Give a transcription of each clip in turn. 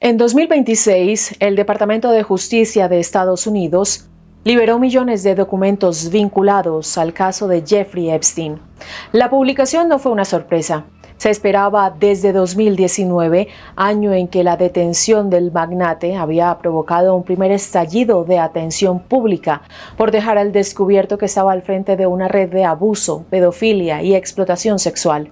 En 2026, el Departamento de Justicia de Estados Unidos liberó millones de documentos vinculados al caso de Jeffrey Epstein. La publicación no fue una sorpresa. Se esperaba desde 2019, año en que la detención del magnate había provocado un primer estallido de atención pública por dejar al descubierto que estaba al frente de una red de abuso, pedofilia y explotación sexual.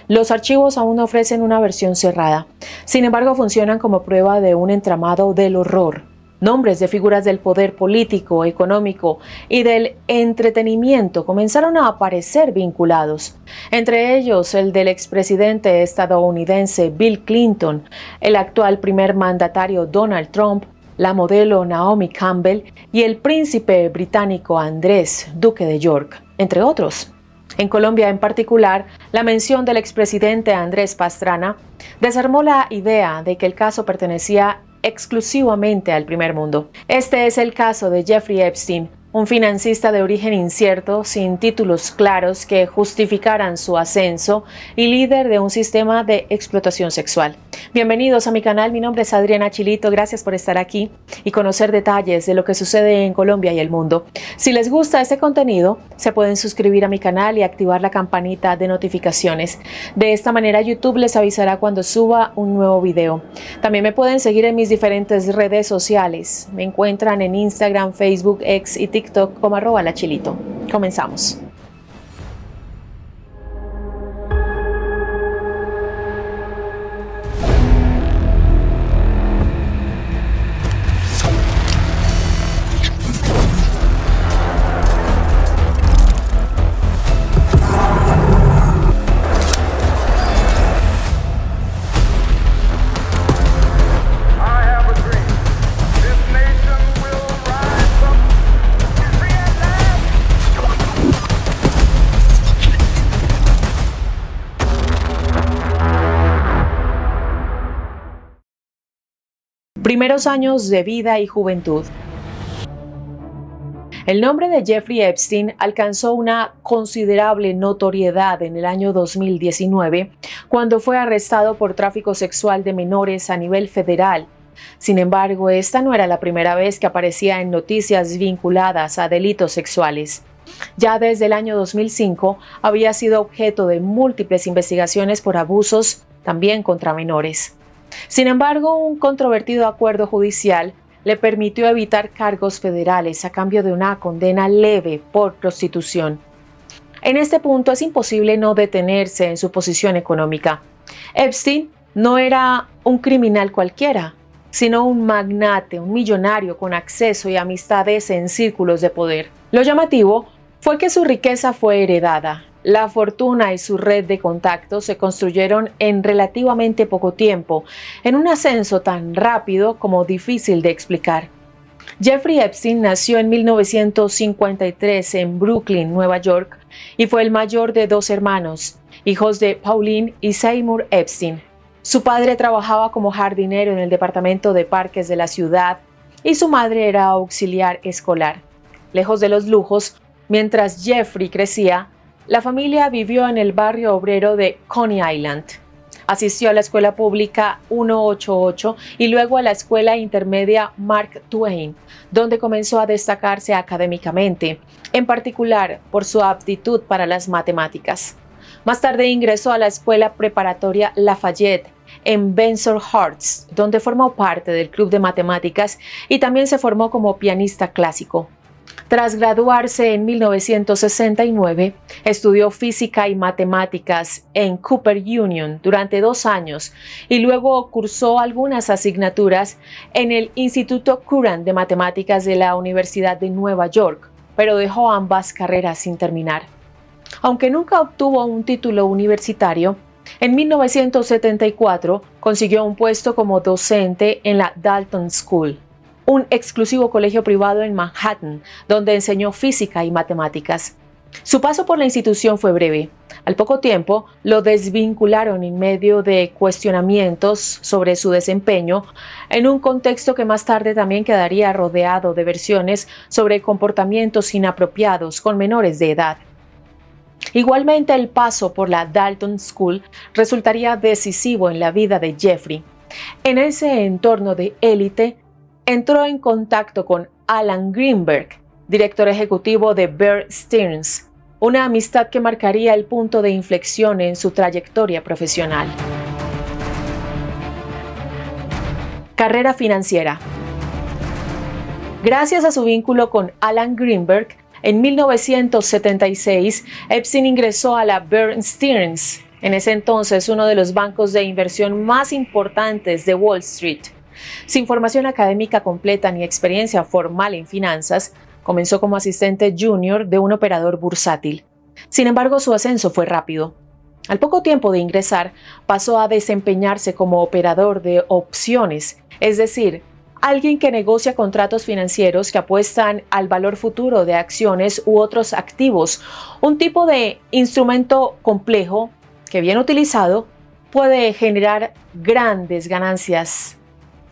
Los archivos aún no ofrecen una versión cerrada. Sin embargo, funcionan como prueba de un entramado del horror. Nombres de figuras del poder político, económico y del entretenimiento comenzaron a aparecer vinculados, entre ellos el del expresidente estadounidense Bill Clinton, el actual primer mandatario Donald Trump, la modelo Naomi Campbell y el príncipe británico Andrés, duque de York, entre otros. En Colombia en particular, la mención del expresidente Andrés Pastrana desarmó la idea de que el caso pertenecía exclusivamente al primer mundo. Este es el caso de Jeffrey Epstein, un financista de origen incierto, sin títulos claros que justificaran su ascenso y líder de un sistema de explotación sexual. Bienvenidos a mi canal, mi nombre es Adriana Chilito, gracias por estar aquí y conocer detalles de lo que sucede en Colombia y el mundo. Si les gusta este contenido, se pueden suscribir a mi canal y activar la campanita de notificaciones. De esta manera YouTube les avisará cuando suba un nuevo video. También me pueden seguir en mis diferentes redes sociales. Me encuentran en Instagram, Facebook, X y TikTok como @lachilito. Comenzamos. Primeros años de vida y juventud. El nombre de Jeffrey Epstein alcanzó una considerable notoriedad en el año 2019, cuando fue arrestado por tráfico sexual de menores a nivel federal. Sin embargo, esta no era la primera vez que aparecía en noticias vinculadas a delitos sexuales. Ya desde el año 2005 había sido objeto de múltiples investigaciones por abusos, también contra menores. Sin embargo, un controvertido acuerdo judicial le permitió evitar cargos federales a cambio de una condena leve por prostitución. En este punto es imposible no detenerse en su posición económica. Epstein no era un criminal cualquiera, sino un magnate, un millonario con acceso y amistades en círculos de poder. Lo llamativo fue que su riqueza fue heredada. La fortuna y su red de contactos se construyeron en relativamente poco tiempo, en un ascenso tan rápido como difícil de explicar. Jeffrey Epstein nació en 1953 en Brooklyn, Nueva York, y fue el mayor de dos hermanos, hijos de Pauline y Seymour Epstein. Su padre trabajaba como jardinero en el departamento de parques de la ciudad y su madre era auxiliar escolar. Lejos de los lujos, mientras Jeffrey crecía, la familia vivió en el barrio obrero de Coney Island. Asistió a la escuela pública 188 y luego a la escuela intermedia Mark Twain, donde comenzó a destacarse académicamente, en particular por su aptitud para las matemáticas. Más tarde ingresó a la escuela preparatoria Lafayette en Bensonhurst, donde formó parte del club de matemáticas y también se formó como pianista clásico. Tras graduarse en 1969, estudió física y matemáticas en Cooper Union durante 2 años y luego cursó algunas asignaturas en el Instituto Curran de Matemáticas de la Universidad de Nueva York, pero dejó ambas carreras sin terminar. Aunque nunca obtuvo un título universitario, en 1974 consiguió un puesto como docente en la Dalton School, un exclusivo colegio privado en Manhattan, donde enseñó física y matemáticas. Su paso por la institución fue breve. Al poco tiempo, lo desvincularon en medio de cuestionamientos sobre su desempeño, en un contexto que más tarde también quedaría rodeado de versiones sobre comportamientos inapropiados con menores de edad. Igualmente, el paso por la Dalton School resultaría decisivo en la vida de Jeffrey. En ese entorno de élite, entró en contacto con Alan Greenberg, director ejecutivo de Bear Stearns, una amistad que marcaría el punto de inflexión en su trayectoria profesional. Carrera financiera. Gracias a su vínculo con Alan Greenberg, en 1976, Epstein ingresó a la Bear Stearns, en ese entonces uno de los bancos de inversión más importantes de Wall Street. Sin formación académica completa ni experiencia formal en finanzas, comenzó como asistente junior de un operador bursátil. Sin embargo, su ascenso fue rápido. Al poco tiempo de ingresar, pasó a desempeñarse como operador de opciones, es decir, alguien que negocia contratos financieros que apuestan al valor futuro de acciones u otros activos, un tipo de instrumento complejo que, bien utilizado, puede generar grandes ganancias.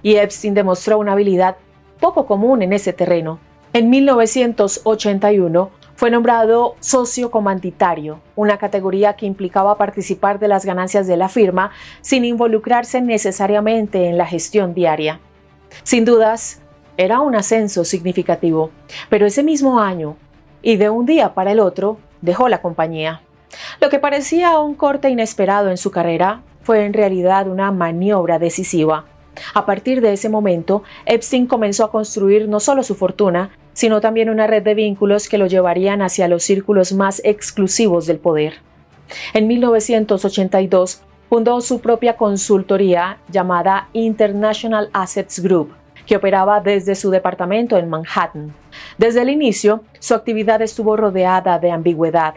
Y Epstein demostró una habilidad poco común en ese terreno. En 1981 fue nombrado socio comanditario, una categoría que implicaba participar de las ganancias de la firma sin involucrarse necesariamente en la gestión diaria. Sin dudas, era un ascenso significativo, pero ese mismo año, y de un día para el otro, dejó la compañía. Lo que parecía un corte inesperado en su carrera fue en realidad una maniobra decisiva. A partir de ese momento, Epstein comenzó a construir no solo su fortuna, sino también una red de vínculos que lo llevarían hacia los círculos más exclusivos del poder. En 1982, fundó su propia consultoría llamada International Assets Group, que operaba desde su departamento en Manhattan. Desde el inicio, su actividad estuvo rodeada de ambigüedad.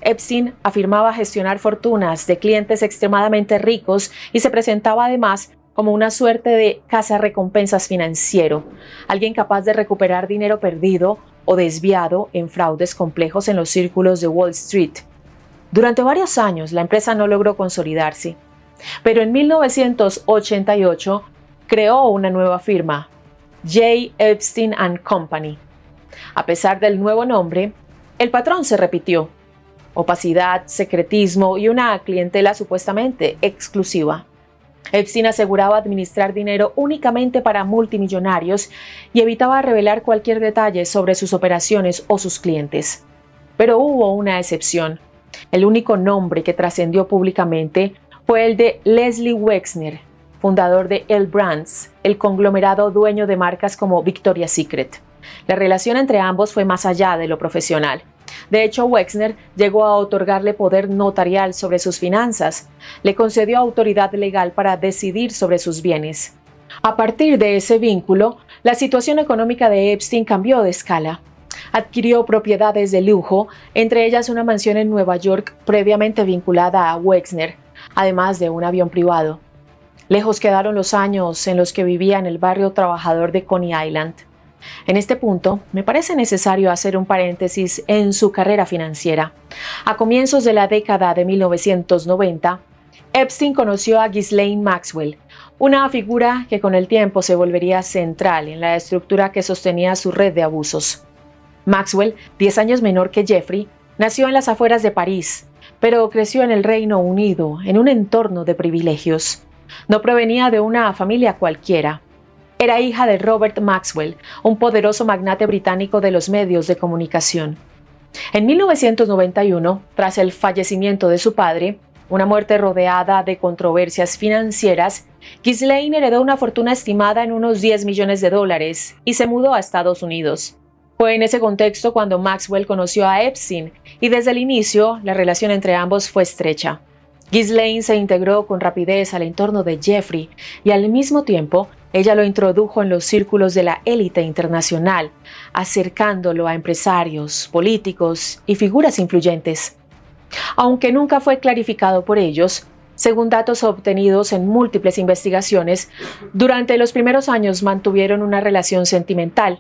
Epstein afirmaba gestionar fortunas de clientes extremadamente ricos y se presentaba además como una suerte de cazarrecompensas financiero, alguien capaz de recuperar dinero perdido o desviado en fraudes complejos en los círculos de Wall Street. Durante varios años la empresa no logró consolidarse, pero en 1988 creó una nueva firma, J. Epstein & Company. A pesar del nuevo nombre, el patrón se repitió: opacidad, secretismo y una clientela supuestamente exclusiva. Epstein aseguraba administrar dinero únicamente para multimillonarios y evitaba revelar cualquier detalle sobre sus operaciones o sus clientes. Pero hubo una excepción. El único nombre que trascendió públicamente fue el de Leslie Wexner, fundador de L Brands, el conglomerado dueño de marcas como Victoria's Secret. La relación entre ambos fue más allá de lo profesional. De hecho, Wexner llegó a otorgarle poder notarial sobre sus finanzas, le concedió autoridad legal para decidir sobre sus bienes. A partir de ese vínculo, la situación económica de Epstein cambió de escala. Adquirió propiedades de lujo, entre ellas una mansión en Nueva York previamente vinculada a Wexner, además de un avión privado. Lejos quedaron los años en los que vivía en el barrio trabajador de Coney Island. En este punto, me parece necesario hacer un paréntesis en su carrera financiera. A comienzos de la década de 1990, Epstein conoció a Ghislaine Maxwell, una figura que con el tiempo se volvería central en la estructura que sostenía su red de abusos. Maxwell, 10 años menor que Jeffrey, nació en las afueras de París, pero creció en el Reino Unido, en un entorno de privilegios. No provenía de una familia cualquiera. Era hija de Robert Maxwell, un poderoso magnate británico de los medios de comunicación. En 1991, tras el fallecimiento de su padre, una muerte rodeada de controversias financieras, Ghislaine heredó una fortuna estimada en unos $10 millones y se mudó a Estados Unidos. Fue en ese contexto cuando Maxwell conoció a Epstein y desde el inicio la relación entre ambos fue estrecha. Ghislaine se integró con rapidez al entorno de Jeffrey y al mismo tiempo ella lo introdujo en los círculos de la élite internacional, acercándolo a empresarios, políticos y figuras influyentes. Aunque nunca fue clarificado por ellos, según datos obtenidos en múltiples investigaciones, durante los primeros años mantuvieron una relación sentimental.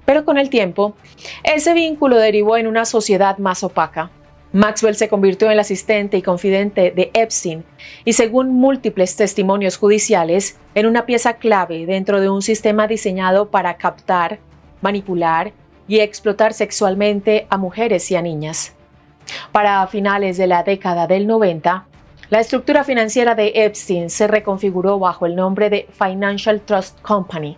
Pero con el tiempo, ese vínculo derivó en una sociedad más opaca. Maxwell se convirtió en el asistente y confidente de Epstein y, según múltiples testimonios judiciales, en una pieza clave dentro de un sistema diseñado para captar, manipular y explotar sexualmente a mujeres y a niñas. Para finales de la década del 90, La estructura financiera de Epstein se reconfiguró bajo el nombre de Financial Trust Company,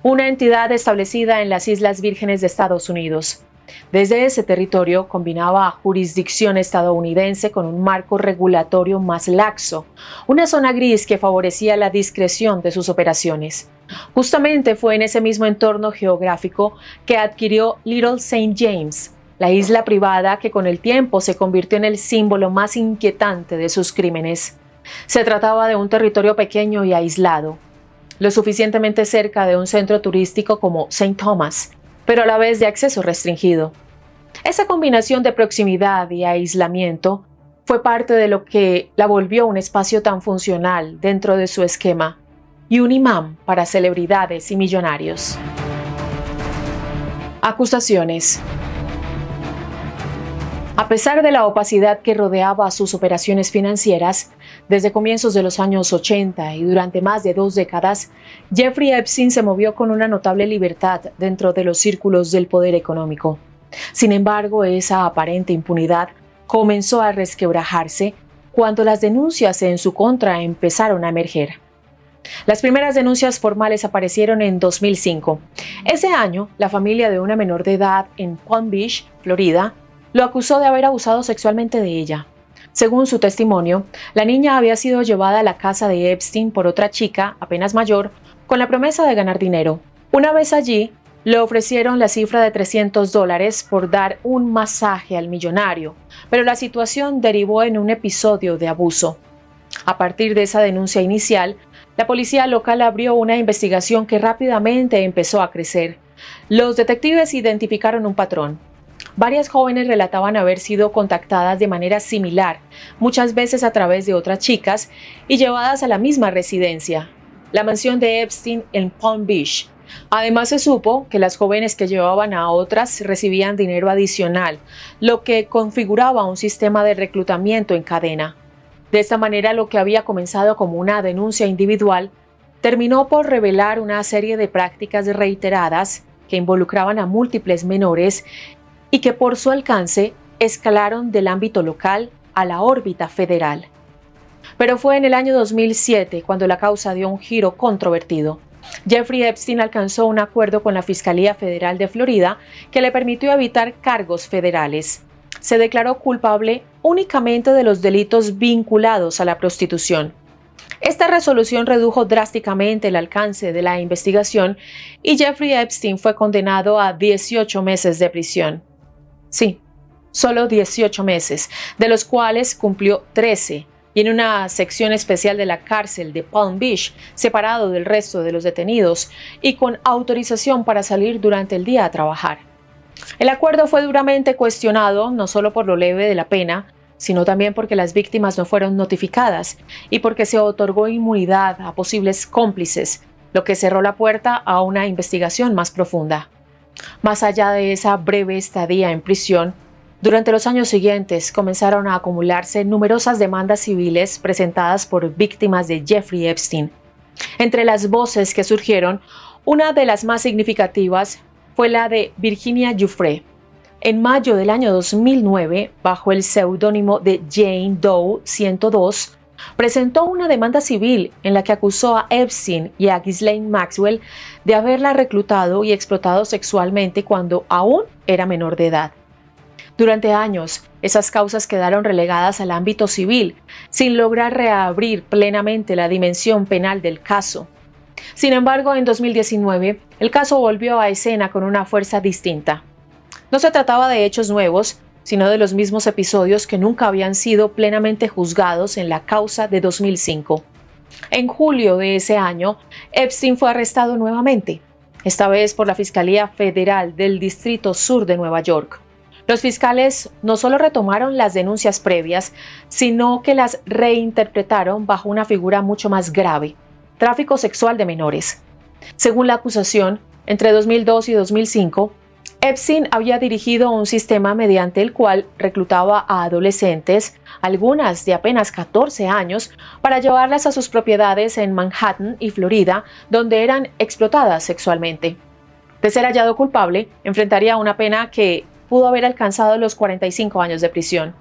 una entidad establecida en las Islas Vírgenes de Estados Unidos. Desde ese territorio combinaba jurisdicción estadounidense con un marco regulatorio más laxo, una zona gris que favorecía la discreción de sus operaciones. Justamente fue en ese mismo entorno geográfico que adquirió Little Saint James, la isla privada que con el tiempo se convirtió en el símbolo más inquietante de sus crímenes. Se trataba de un territorio pequeño y aislado, lo suficientemente cerca de un centro turístico como St. Thomas, pero a la vez de acceso restringido. Esa combinación de proximidad y aislamiento fue parte de lo que la volvió un espacio tan funcional dentro de su esquema y un imán para celebridades y millonarios. Acusaciones. A pesar de la opacidad que rodeaba sus operaciones financieras, desde comienzos de los años 80 y durante más de 2 décadas, Jeffrey Epstein se movió con una notable libertad dentro de los círculos del poder económico. Sin embargo, esa aparente impunidad comenzó a resquebrajarse cuando las denuncias en su contra empezaron a emerger. Las primeras denuncias formales aparecieron en 2005. Ese año, la familia de una menor de edad en Palm Beach, Florida, lo acusó de haber abusado sexualmente de ella. Según su testimonio, la niña había sido llevada a la casa de Epstein por otra chica, apenas mayor, con la promesa de ganar dinero. Una vez allí, le ofrecieron la cifra de $300 por dar un masaje al millonario, pero la situación derivó en un episodio de abuso. A partir de esa denuncia inicial, la policía local abrió una investigación que rápidamente empezó a crecer. Los detectives identificaron un patrón. Varias jóvenes relataban haber sido contactadas de manera similar, muchas veces a través de otras chicas, y llevadas a la misma residencia, la mansión de Epstein en Palm Beach. Además, se supo que las jóvenes que llevaban a otras recibían dinero adicional, lo que configuraba un sistema de reclutamiento en cadena. De esta manera, lo que había comenzado como una denuncia individual terminó por revelar una serie de prácticas reiteradas que involucraban a múltiples menores y que por su alcance escalaron del ámbito local a la órbita federal. Pero fue en el año 2007 cuando la causa dio un giro controvertido. Jeffrey Epstein alcanzó un acuerdo con la Fiscalía Federal de Florida que le permitió evitar cargos federales. Se declaró culpable únicamente de los delitos vinculados a la prostitución. Esta resolución redujo drásticamente el alcance de la investigación y Jeffrey Epstein fue condenado a 18 meses de prisión. Sí, solo 18 meses, de los cuales cumplió 13, y en una sección especial de la cárcel de Palm Beach, separado del resto de los detenidos y con autorización para salir durante el día a trabajar. El acuerdo fue duramente cuestionado, no solo por lo leve de la pena, sino también porque las víctimas no fueron notificadas y porque se otorgó inmunidad a posibles cómplices, lo que cerró la puerta a una investigación más profunda. Más allá de esa breve estadía en prisión, durante los años siguientes comenzaron a acumularse numerosas demandas civiles presentadas por víctimas de Jeffrey Epstein. Entre las voces que surgieron, una de las más significativas fue la de Virginia Giuffre. En mayo del año 2009, bajo el seudónimo de Jane Doe 102, presentó una demanda civil en la que acusó a Epstein y a Ghislaine Maxwell de haberla reclutado y explotado sexualmente cuando aún era menor de edad. Durante años, esas causas quedaron relegadas al ámbito civil, sin lograr reabrir plenamente la dimensión penal del caso. Sin embargo, en 2019, el caso volvió a escena con una fuerza distinta. No se trataba de hechos nuevos, sino de los mismos episodios que nunca habían sido plenamente juzgados en la causa de 2005. En julio de ese año, Epstein fue arrestado nuevamente, esta vez por la Fiscalía Federal del Distrito Sur de Nueva York. Los fiscales no solo retomaron las denuncias previas, sino que las reinterpretaron bajo una figura mucho más grave: tráfico sexual de menores. Según la acusación, entre 2002 y 2005, Epstein había dirigido un sistema mediante el cual reclutaba a adolescentes, algunas de apenas 14 años, para llevarlas a sus propiedades en Manhattan y Florida, donde eran explotadas sexualmente. De ser hallado culpable, enfrentaría una pena que pudo haber alcanzado los 45 años de prisión.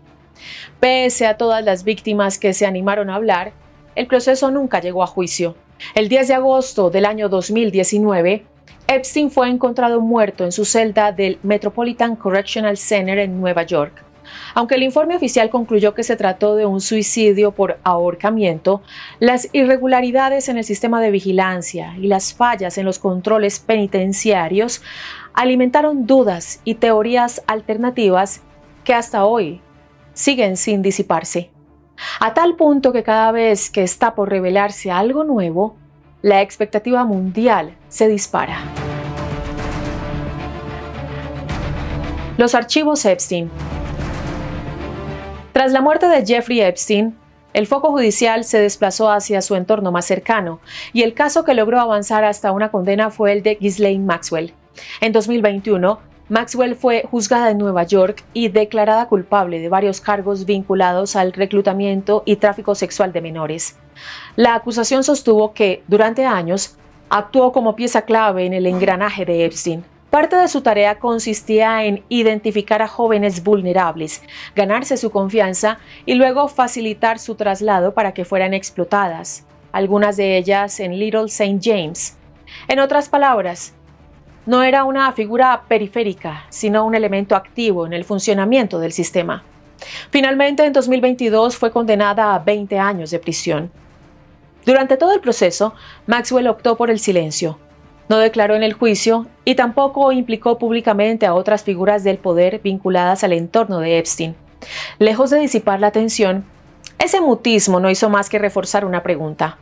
Pese a todas las víctimas que se animaron a hablar, el proceso nunca llegó a juicio. El 10 de agosto del año 2019, Epstein fue encontrado muerto en su celda del Metropolitan Correctional Center en Nueva York. Aunque el informe oficial concluyó que se trató de un suicidio por ahorcamiento, las irregularidades en el sistema de vigilancia y las fallas en los controles penitenciarios alimentaron dudas y teorías alternativas que hasta hoy siguen sin disiparse. A tal punto que cada vez que está por revelarse algo nuevo, la expectativa mundial se dispara. Los archivos Epstein. Tras la muerte de Jeffrey Epstein, el foco judicial se desplazó hacia su entorno más cercano, y el caso que logró avanzar hasta una condena fue el de Ghislaine Maxwell. En 2021, Maxwell fue juzgada en Nueva York y declarada culpable de varios cargos vinculados al reclutamiento y tráfico sexual de menores. La acusación sostuvo que, durante años, actuó como pieza clave en el engranaje de Epstein. Parte de su tarea consistía en identificar a jóvenes vulnerables, ganarse su confianza y luego facilitar su traslado para que fueran explotadas, algunas de ellas en Little St. James. En otras palabras, no era una figura periférica, sino un elemento activo en el funcionamiento del sistema. Finalmente, en 2022 fue condenada a 20 años de prisión. Durante todo el proceso, Maxwell optó por el silencio. No declaró en el juicio y tampoco implicó públicamente a otras figuras del poder vinculadas al entorno de Epstein. Lejos de disipar la tensión, ese mutismo no hizo más que reforzar una pregunta.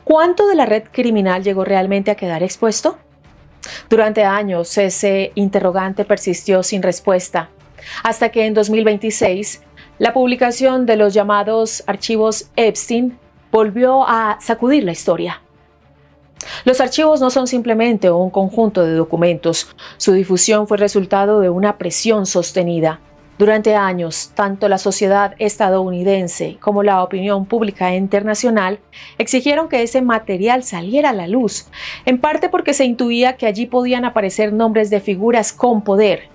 ¿Cuánto de la red criminal llegó realmente a quedar expuesto? Durante años, ese interrogante persistió sin respuesta, hasta que en 2026, la publicación de los llamados archivos Epstein volvió a sacudir la historia. Los archivos no son simplemente un conjunto de documentos. Su difusión fue resultado de una presión sostenida. Durante años, tanto la sociedad estadounidense como la opinión pública internacional exigieron que ese material saliera a la luz, en parte porque se intuía que allí podían aparecer nombres de figuras con poder.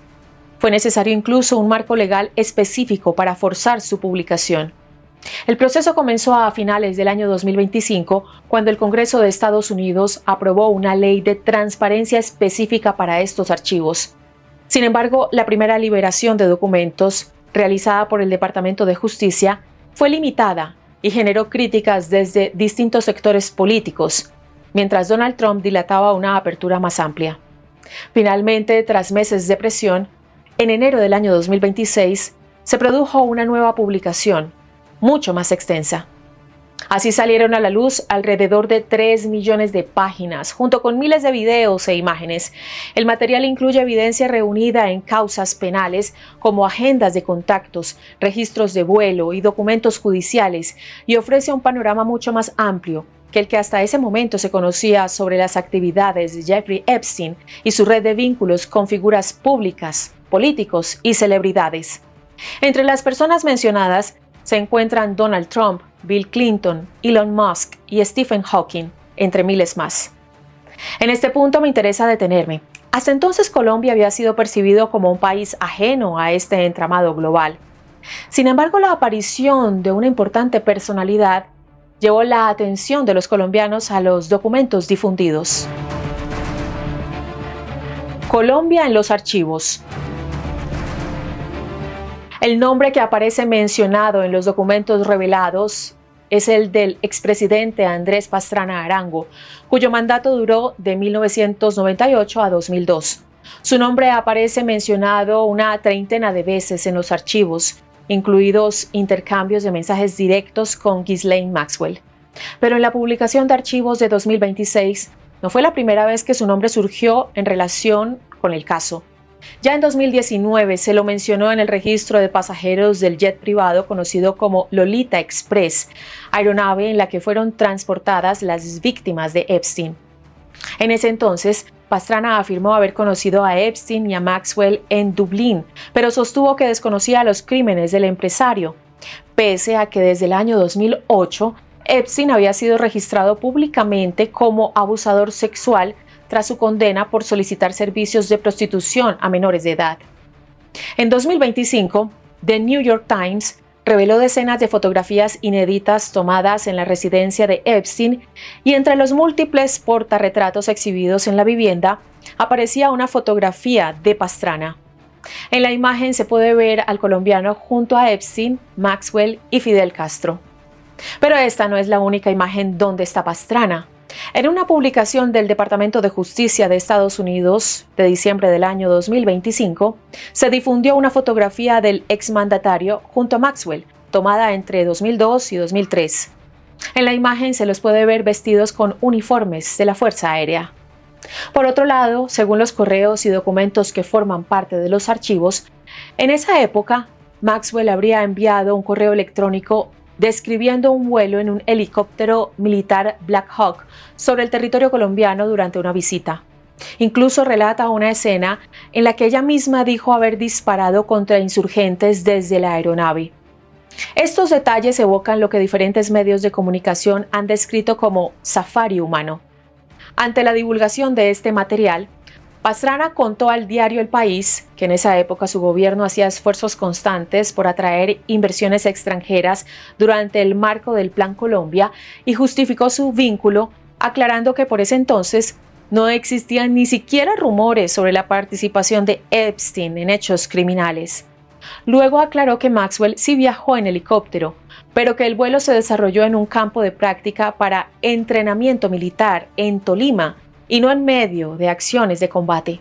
Fue necesario incluso un marco legal específico para forzar su publicación. El proceso comenzó a finales del año 2025, cuando el Congreso de Estados Unidos aprobó una ley de transparencia específica para estos archivos. Sin embargo, la primera liberación de documentos, realizada por el Departamento de Justicia, fue limitada y generó críticas desde distintos sectores políticos, mientras Donald Trump dilataba una apertura más amplia. Finalmente, tras meses de presión, en enero del año 2026, se produjo una nueva publicación, mucho más extensa. Así salieron a la luz alrededor de 3 millones de páginas, junto con miles de videos e imágenes. El material incluye evidencia reunida en causas penales, como agendas de contactos, registros de vuelo y documentos judiciales, y ofrece un panorama mucho más amplio que el que hasta ese momento se conocía sobre las actividades de Jeffrey Epstein y su red de vínculos con figuras públicas, políticos y celebridades. Entre las personas mencionadas se encuentran Donald Trump, Bill Clinton, Elon Musk y Stephen Hawking, entre miles más. En este punto me interesa detenerme. Hasta entonces Colombia había sido percibido como un país ajeno a este entramado global. Sin embargo, la aparición de una importante personalidad llevó la atención de los colombianos a los documentos difundidos. Colombia en los archivos. El nombre que aparece mencionado en los documentos revelados es el del expresidente Andrés Pastrana Arango, cuyo mandato duró de 1998 a 2002. Su nombre aparece mencionado una treintena de veces en los archivos, incluidos intercambios de mensajes directos con Ghislaine Maxwell. Pero en la publicación de archivos de 2026 no fue la primera vez que su nombre surgió en relación con el caso. Ya en 2019 se lo mencionó en el registro de pasajeros del jet privado conocido como Lolita Express, aeronave en la que fueron transportadas las víctimas de Epstein. En ese entonces, Pastrana afirmó haber conocido a Epstein y a Maxwell en Dublín, pero sostuvo que desconocía los crímenes del empresario, pese a que desde el año 2008 Epstein había sido registrado públicamente como abusador sexual tras su condena por solicitar servicios de prostitución a menores de edad. En 2025, The New York Times reveló decenas de fotografías inéditas tomadas en la residencia de Epstein y entre los múltiples portarretratos exhibidos en la vivienda aparecía una fotografía de Pastrana. En la imagen se puede ver al colombiano junto a Epstein, Maxwell y Fidel Castro. Pero esta no es la única imagen donde está Pastrana. En una publicación del Departamento de Justicia de Estados Unidos de diciembre del año 2025, se difundió una fotografía del exmandatario junto a Maxwell, tomada entre 2002 y 2003. En la imagen se los puede ver vestidos con uniformes de la Fuerza Aérea. Por otro lado, según los correos y documentos que forman parte de los archivos, en esa época, Maxwell habría enviado un correo electrónico describiendo un vuelo en un helicóptero militar Black Hawk sobre el territorio colombiano durante una visita. Incluso relata una escena en la que ella misma dijo haber disparado contra insurgentes desde la aeronave. Estos detalles evocan lo que diferentes medios de comunicación han descrito como safari humano. Ante la divulgación de este material, Pastrana contó al diario El País que en esa época su gobierno hacía esfuerzos constantes por atraer inversiones extranjeras durante el marco del Plan Colombia y justificó su vínculo aclarando que por ese entonces no existían ni siquiera rumores sobre la participación de Epstein en hechos criminales. Luego aclaró que Maxwell sí viajó en helicóptero, pero que el vuelo se desarrolló en un campo de práctica para entrenamiento militar en Tolima, y no en medio de acciones de combate.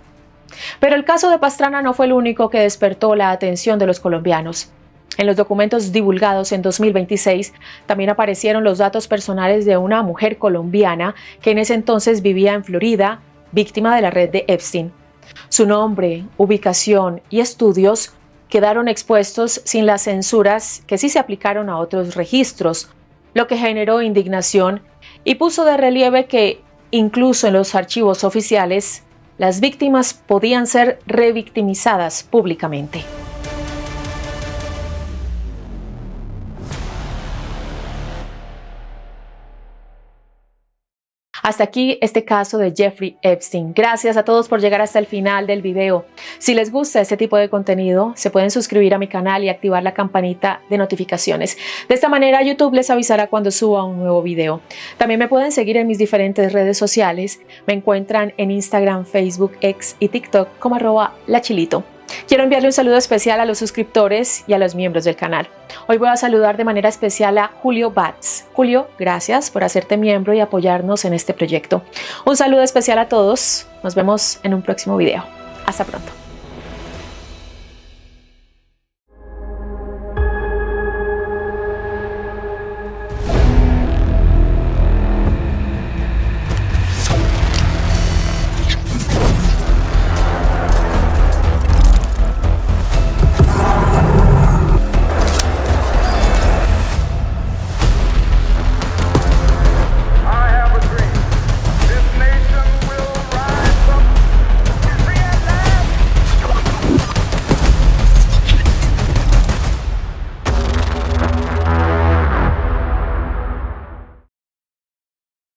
Pero el caso de Pastrana no fue el único que despertó la atención de los colombianos. En los documentos divulgados en 2026 también aparecieron los datos personales de una mujer colombiana que en ese entonces vivía en Florida, víctima de la red de Epstein. Su nombre, ubicación y estudios quedaron expuestos sin las censuras que sí se aplicaron a otros registros, lo que generó indignación y puso de relieve que incluso en los archivos oficiales, las víctimas podían ser revictimizadas públicamente. Hasta aquí este caso de Jeffrey Epstein. Gracias a todos por llegar hasta el final del video. Si les gusta este tipo de contenido, se pueden suscribir a mi canal y activar la campanita de notificaciones. De esta manera, YouTube les avisará cuando suba un nuevo video. También me pueden seguir en mis diferentes redes sociales. Me encuentran en Instagram, Facebook, X y TikTok como @lachilito. Quiero enviarle un saludo especial a los suscriptores y a los miembros del canal. Hoy voy a saludar de manera especial a Julio Batz. Julio, gracias por hacerte miembro y apoyarnos en este proyecto. Un saludo especial a todos. Nos vemos en un próximo video. Hasta pronto.